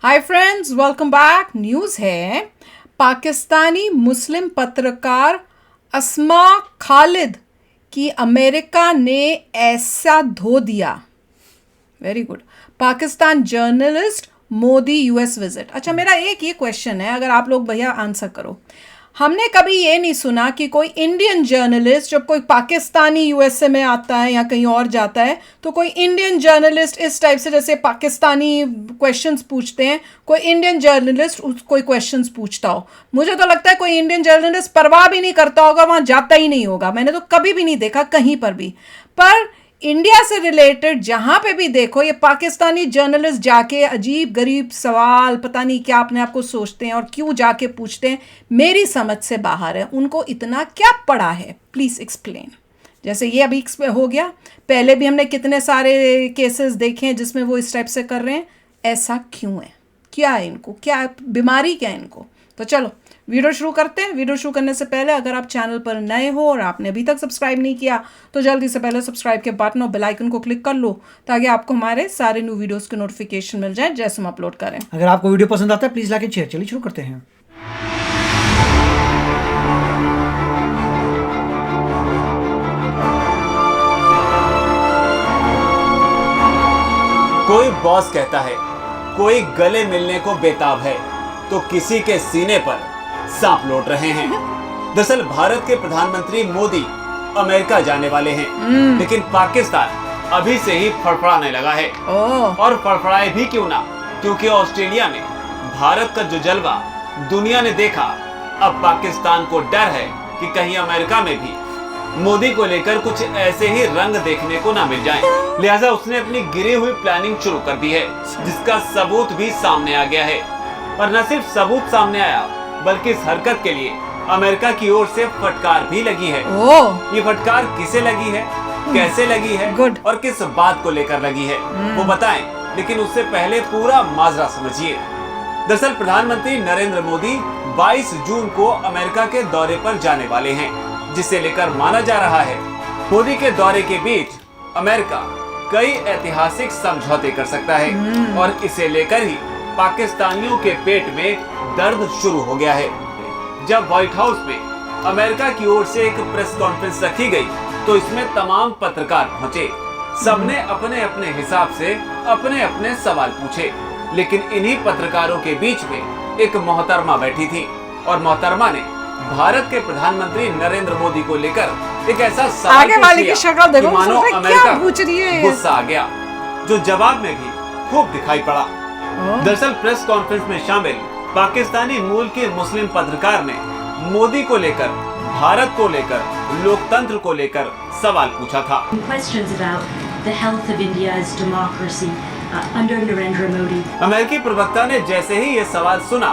Hi friends, welcome back. News है, पाकिस्तानी मुस्लिम पत्रकार अस्मा खालिद की अमेरिका ने ऐसा धो दिया। Very good. Pakistan journalist Modi US visit. अच्छा, मेरा एक ये क्वेश्चन है, अगर आप लोग भैया आंसर करो। हमने कभी ये नहीं सुना कि कोई इंडियन जर्नलिस्ट जब कोई पाकिस्तानी यूएसए में आता है या कहीं और जाता है तो कोई इंडियन जर्नलिस्ट इस टाइप से, जैसे पाकिस्तानी क्वेश्चंस पूछते हैं, कोई इंडियन जर्नलिस्ट कोई क्वेश्चंस पूछता हो। मुझे तो लगता है कोई इंडियन जर्नलिस्ट परवाह भी नहीं करता होगा, वहाँ जाता ही नहीं होगा। मैंने तो कभी भी नहीं देखा कहीं पर भी। पर इंडिया से रिलेटेड जहां पे भी देखो, ये पाकिस्तानी जर्नलिस्ट जाके अजीब गरीब सवाल, पता नहीं क्या अपने आप को सोचते हैं और क्यों जाके पूछते हैं, मेरी समझ से बाहर है। उनको इतना क्या पड़ा है, प्लीज एक्सप्लेन। जैसे ये अभी हो गया, पहले भी हमने कितने सारे केसेस देखे हैं जिसमें वो इस टाइप से कर रहे हैं। ऐसा क्यों है, क्या है इनको, क्या बीमारी क्या है इनको। तो चलो वीडियो शुरू करते हैं। वीडियो शुरू करने से पहले अगर आप चैनल पर नए हो और आपने अभी तक सब्सक्राइब नहीं किया तो जल्दी से पहले सब्सक्राइब के बटन और बेल आइकन को क्लिक कर लो ताकि आपको हमारे सारे न्यू वीडियोस के नोटिफिकेशन मिल जाए जैसे हम अपलोड करें। अगर आपको वीडियो पसंद आता है प्लीज लाइक एंड शेयर। चलिए शुरू करते हैं। कोई बॉस कहता है, कोई गले मिलने को बेताब है, तो किसी के सीने पर सांप लौट रहे हैं। दरअसल भारत के प्रधानमंत्री मोदी अमेरिका जाने वाले हैं, लेकिन पाकिस्तान अभी से ही फड़फड़ाने लगा है। और फड़फड़ाए भी क्यों ना, क्योंकि ऑस्ट्रेलिया में भारत का जो जलवा दुनिया ने देखा, अब पाकिस्तान को डर है कि कहीं अमेरिका में भी मोदी को लेकर कुछ ऐसे ही रंग देखने को ना मिल जाए। लिहाजा उसने अपनी गिरी हुई प्लानिंग शुरू कर दी है, जिसका सबूत भी सामने आ गया है। और न सिर्फ सबूत सामने आया, बल्कि इस हरकत के लिए अमेरिका की ओर से फटकार भी लगी है। ये फटकार किसे लगी है, कैसे लगी है और किस बात को लेकर लगी है, वो बताएं। लेकिन उससे पहले पूरा माजरा समझिए। दरअसल प्रधानमंत्री नरेंद्र मोदी 22 जून को अमेरिका के दौरे पर जाने वाले हैं, जिसे लेकर माना जा रहा है मोदी के दौरे के बीच अमेरिका कई ऐतिहासिक समझौते कर सकता है। और इसे लेकर ही पाकिस्तानियों के पेट में दर्द शुरू हो गया है। जब व्हाइट हाउस में अमेरिका की ओर से एक प्रेस कॉन्फ्रेंस रखी गई तो इसमें तमाम पत्रकार पहुंचे। सबने अपने अपने हिसाब से अपने अपने सवाल पूछे, लेकिन इन्हीं पत्रकारों के बीच में एक मोहतरमा बैठी थी और मोहतरमा ने भारत के प्रधानमंत्री नरेंद्र मोदी को लेकर एक ऐसा सवाल आगे वाले की शक्ल देखो, मानो अमेरिका पूछ रही है। गुस्सा आ गया, जो जवाब में भी खूब दिखाई पड़ा। दरअसल प्रेस कॉन्फ्रेंस में शामिल पाकिस्तानी मूल के मुस्लिम पत्रकार ने मोदी को लेकर, भारत को लेकर, लोकतंत्र को लेकर सवाल पूछा था। अमेरिकी प्रवक्ता ने जैसे ही ये सवाल सुना,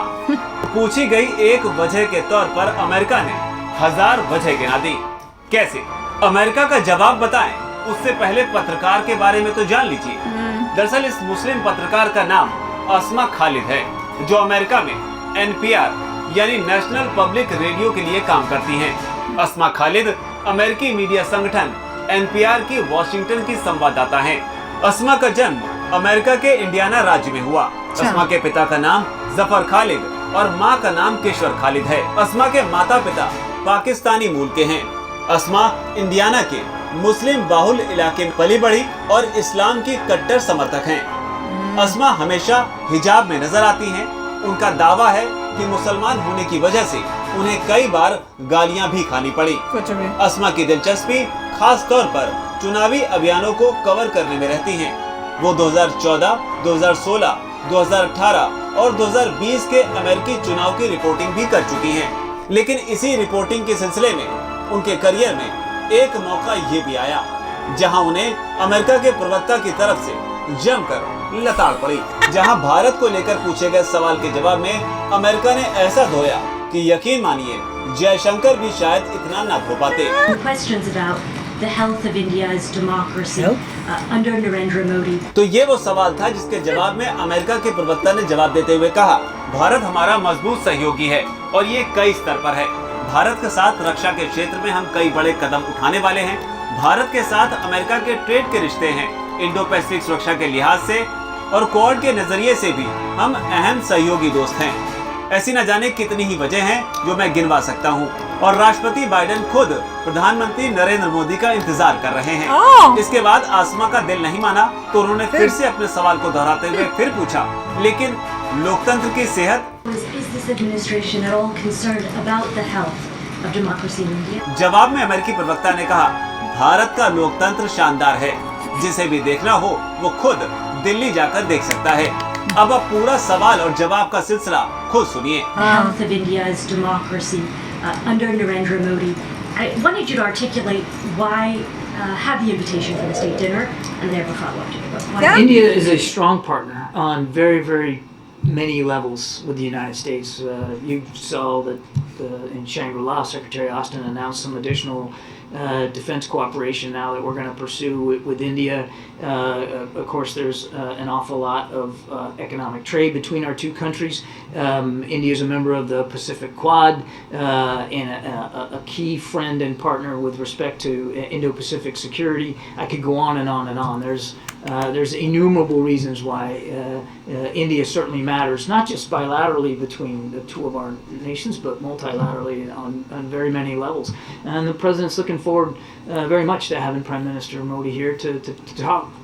पूछी गई एक वजह के तौर पर अमेरिका ने 1000 वजह गिना दी। कैसे? अमेरिका का जवाब बताएं, उससे पहले पत्रकार के बारे में तो जान लीजिए। दरअसल इस मुस्लिम पत्रकार का नाम अस्मा खालिद है, जो अमेरिका में NPR यानी नेशनल पब्लिक रेडियो के लिए काम करती हैं। अस्मा खालिद अमेरिकी मीडिया संगठन NPR की वॉशिंगटन की संवाददाता हैं। अस्मा का जन्म अमेरिका के इंडियाना राज्य में हुआ। अस्मा के पिता का नाम जफर खालिद और माँ का नाम किशोर खालिद है। अस्मा के माता पिता पाकिस्तानी मूल के हैं। अस्मा इंडियाना के मुस्लिम बाहुल इलाके में पली बढ़ी और इस्लाम की कट्टर समर्थक हैं। अस्मा हमेशा हिजाब में नजर आती हैं। उनका दावा है कि मुसलमान होने की वजह से उन्हें कई बार गालियां भी खानी पड़ी। अस्मा की दिलचस्पी खास तौर पर चुनावी अभियानों को कवर करने में रहती हैं। वो 2014, 2016, 2018 और 2020 के अमेरिकी चुनाव की रिपोर्टिंग भी कर चुकी हैं। लेकिन इसी रिपोर्टिंग के सिलसिले में उनके करियर में एक मौका ये भी आया जहां उन्हें अमेरिका के प्रवक्ता की तरफ से जमकर लताड़ पड़ी। जहां भारत को लेकर पूछे गए सवाल के जवाब में अमेरिका ने ऐसा धोया कि यकीन मानिए जयशंकर भी शायद इतना ना धो पाते। तो ये वो सवाल था जिसके जवाब में अमेरिका के प्रवक्ता ने जवाब देते हुए कहा, भारत हमारा मजबूत सहयोगी है और ये कई स्तर पर है। भारत के साथ रक्षा के क्षेत्र में हम कई बड़े कदम उठाने वाले हैं। भारत के साथ अमेरिका के ट्रेड के रिश्ते हैं। इंडो पैसिफिक सुरक्षा के लिहाज से और क्वाड के नजरिए से भी हम अहम सहयोगी दोस्त हैं। ऐसी न जाने कितनी ही वजह हैं जो मैं गिनवा सकता हूँ। और राष्ट्रपति बाइडेन खुद प्रधानमंत्री नरेंद्र मोदी का इंतजार कर रहे हैं। इसके बाद आसमा का दिल नहीं माना तो उन्होंने फिर से अपने सवाल को दोहराते हुए फिर पूछा, लेकिन लोकतंत्र की सेहत? जवाब में अमेरिकी प्रवक्ता ने कहा, भारत का लोकतंत्र शानदार है, जिसे भी देखना हो वो खुद दिल्ली जाकर देख सकता है। अब आप पूरा सवाल और जवाब का सिलसिला खुद सुनिए। Health of India's democracy under Narendra Modi. I wanted you to articulate why have the invitation for the state dinner and therefore follow up to the book. India is a strong partner on very, very many levels with the United States. You saw that in Shangri-La, Secretary Austin announced some additional defense cooperation now that we're going to pursue with India. Of course, there's an awful lot of economic trade between our two countries. India is a member of the Pacific Quad and a key friend and partner with respect to Indo-Pacific security. I could go on and on and on. There's innumerable reasons why India certainly matters, not just bilaterally between the two of our nations, but multilaterally on very many levels. And the president's looking forward very much to having Prime Minister Modi here to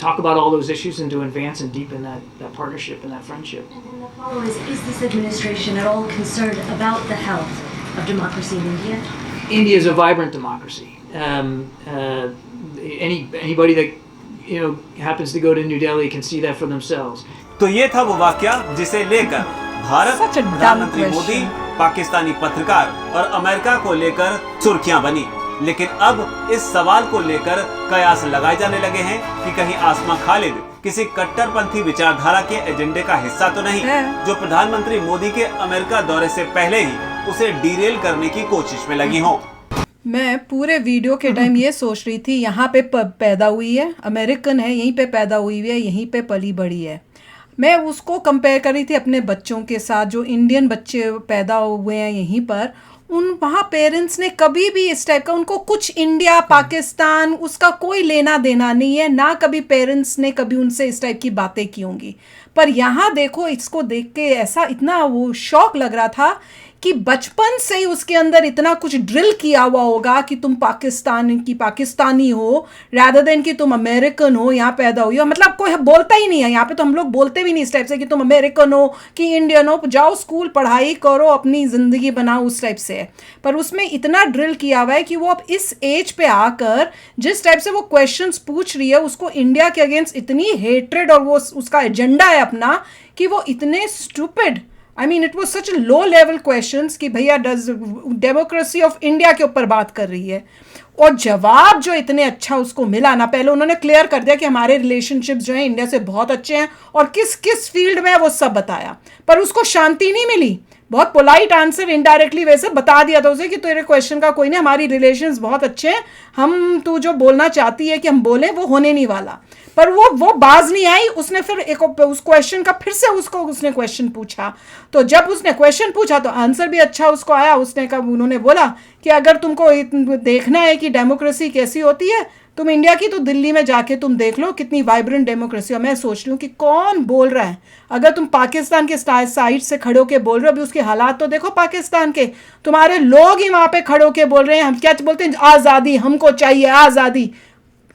talk about all those issues and to advance and deepen that partnership and that friendship. And then the follow is this administration at all concerned about the health of democracy in India? India is a vibrant democracy. Anybody that happens to go to New Delhi can see that for themselves. तो ये था वो वाकया जिसे लेकर Bharat, Such a dumb प्रधानमंत्री Modi, question. Pakistani पत्रकार और अमेरिका को लेकर सुर्खियां बनी। लेकिन अब इस सवाल को लेकर कयास लगाए जाने लगे हैं कि कहीं आसमा खालिद किसी कट्टरपंथी विचारधारा के एजेंडे का हिस्सा तो नहीं, जो प्रधानमंत्री मोदी के अमेरिका दौरे से पहले ही उसे डीरेल करने की कोशिश में लगी हो। मैं पूरे वीडियो के टाइम ये सोच रही थी, यहाँ पे पैदा हुई है, अमेरिकन है, यहीं पे पैदा हुई है, यहीं पे पली बड़ी है। मैं उसको कंपेयर कर रही थी अपने बच्चों के साथ, जो इंडियन बच्चे पैदा हुए हैं यहीं पर। वहाँ पेरेंट्स ने कभी भी इस टाइप का, उनको कुछ इंडिया पाकिस्तान उसका कोई लेना देना नहीं है, ना कभी पेरेंट्स ने कभी उनसे इस टाइप की बातें की होंगी। पर यहाँ देखो, इसको देख के ऐसा इतना वो शौक लग रहा था कि बचपन से ही उसके अंदर इतना कुछ ड्रिल किया हुआ होगा कि तुम पाकिस्तानी हो, रादर देन कि तुम अमेरिकन हो, यहाँ पैदा हुई हो। मतलब कोई बोलता ही नहीं है यहाँ पे, तो हम लोग बोलते भी नहीं इस टाइप से कि तुम अमेरिकन हो कि इंडियन हो, जाओ स्कूल पढ़ाई करो, अपनी ज़िंदगी बनाओ, उस टाइप से है। पर उसमें इतना ड्रिल किया हुआ है कि वो अब इस एज पे आकर जिस टाइप से वो क्वेश्चंस पूछ रही है, उसको इंडिया के अगेंस्ट इतनी हेट्रेड और वो उसका एजेंडा है अपना कि वो इतने stupid, I mean it was such low level questions कि भैया डज डेमोक्रेसी ऑफ इंडिया के ऊपर बात कर रही है। और जवाब जो इतने अच्छा उसको मिला ना, पहले उन्होंने क्लियर कर दिया कि हमारे रिलेशनशिप्स जो हैं इंडिया से बहुत अच्छे हैं और किस किस फील्ड में है वो सब बताया, पर उसको शांति नहीं मिली। बहुत पोलाइट आंसर इनडायरेक्टली वैसे बता दिया था उसे कि तेरे क्वेश्चन का कोई नहीं, हमारी रिलेशंस बहुत अच्छे हैं, हम तू जो बोलना चाहती है कि हम बोले वो होने नहीं वाला। पर वो बाज नहीं आई। उसने फिर एक उस क्वेश्चन का फिर से उसने क्वेश्चन पूछा, तो जब उसने क्वेश्चन पूछा तो आंसर भी अच्छा उसको आया। उन्होंने बोला कि अगर तुमको देखना है कि डेमोक्रेसी कैसी होती है, तुम इंडिया की तो दिल्ली में जाके तुम देख लो कितनी वाइब्रेंट डेमोक्रेसी है। मैं सोच रही हूँ कि कौन बोल रहा है। अगर तुम पाकिस्तान के साइड से खड़े होके बोल रहे हो, अभी उसके हालात तो देखो पाकिस्तान के, तुम्हारे लोग ही वहाँ पे खड़े होके बोल रहे हैं, हम क्या बोलते हैं, आज़ादी, हमको चाहिए आज़ादी।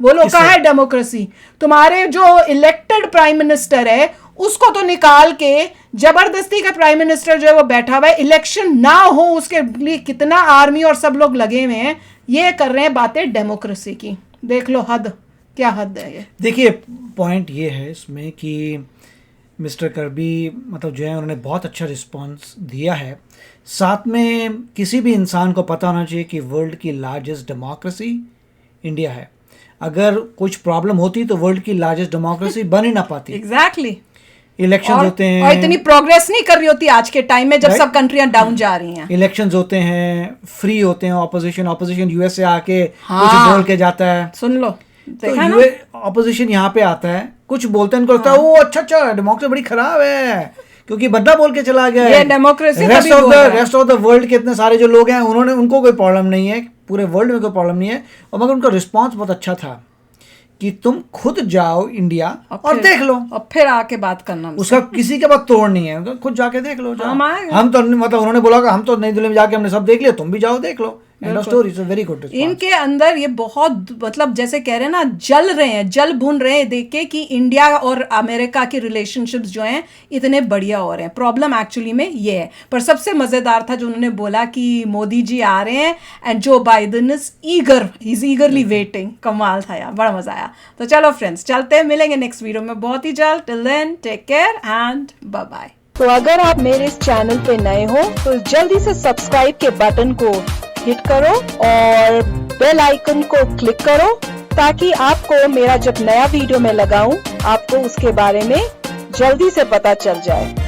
बोलो कहाँ है डेमोक्रेसी? तुम्हारे जो इलेक्टेड प्राइम मिनिस्टर है उसको तो निकाल के जबरदस्ती का प्राइम मिनिस्टर जो है वो बैठा हुआ है, इलेक्शन ना हो उसके लिए कितना आर्मी और सब लोग लगे हुए हैं, ये कर रहे हैं बातें डेमोक्रेसी की। देख लो हद, क्या हद है ये। देखिए पॉइंट ये है इसमें कि मिस्टर करबी मतलब जो है उन्होंने बहुत अच्छा रिस्पांस दिया है। साथ में किसी भी इंसान को पता होना चाहिए कि वर्ल्ड की लार्जेस्ट डेमोक्रेसी इंडिया है। अगर कुछ प्रॉब्लम होती तो वर्ल्ड की लार्जेस्ट डेमोक्रेसी बन ही ना पाती। एग्जैक्टली इलेक्शन होते हैं और इतनी प्रोग्रेस नहीं कर रही होती आज के टाइम में जब सब कंट्रियां डाउन जा रही हैं। इलेक्शंस होते हैं, फ्री होते हैं, ऑपोजिशन यूएस से आके कुछ बोल के जाता है। सुन लो, देखा तो ऑपोजिशन यहाँ पे आता है, कुछ बोलते हैं, उनको लगता है वो अच्छा डेमोक्रेसी बड़ी खराब है क्योंकि बंदा बोल के चला गया है। Democracy rest of the world के इतने सारे जो लोग हैं उनको कोई प्रॉब्लम नहीं है, पूरे वर्ल्ड में कोई प्रॉब्लम नहीं है, और मगर उनका रिस्पॉन्स बहुत अच्छा था कि तुम खुद जाओ इंडिया और फिर- देख लो। और फिर आके बात करना मुझसे। उसका किसी के पास तोड़ नहीं है, खुद जाके देख लो। हम आएंगे। हम तो मतलब उन्होंने बोला कि हम तो नई दिल्ली में जाके हमने सब देख लिया, तुम भी जाओ देख लो। End of story. So very good. इनके अंदर ये बहुत मतलब जैसे कह रहे हैं ना, जल रहे हैं, जल भून रहे हैं देख के कि इंडिया और अमेरिका के रिलेशनशिप्स जो हैं इतने बढ़िया हो रहे हैं। प्रॉब्लम एक्चुअली में ये है। पर सबसे मजेदार था जो उन्होंने बोला कि मोदी जी आ रहे हैं and Joe Biden is ईगरली waiting. कमाल था यार, बड़ा मजा आया। तो चलो फ्रेंड्स, चलते हैं, मिलेंगे नेक्स्ट वीडियो में बहुत ही जल्द। Till then take care and bye bye. तो अगर आप मेरे इस चैनल पे नए हो तो जल्दी से सब्सक्राइब के बटन को हिट करो और बेल आइकन को क्लिक करो ताकि आपको मेरा जब नया वीडियो मैं लगाऊं आपको उसके बारे में जल्दी से पता चल जाए।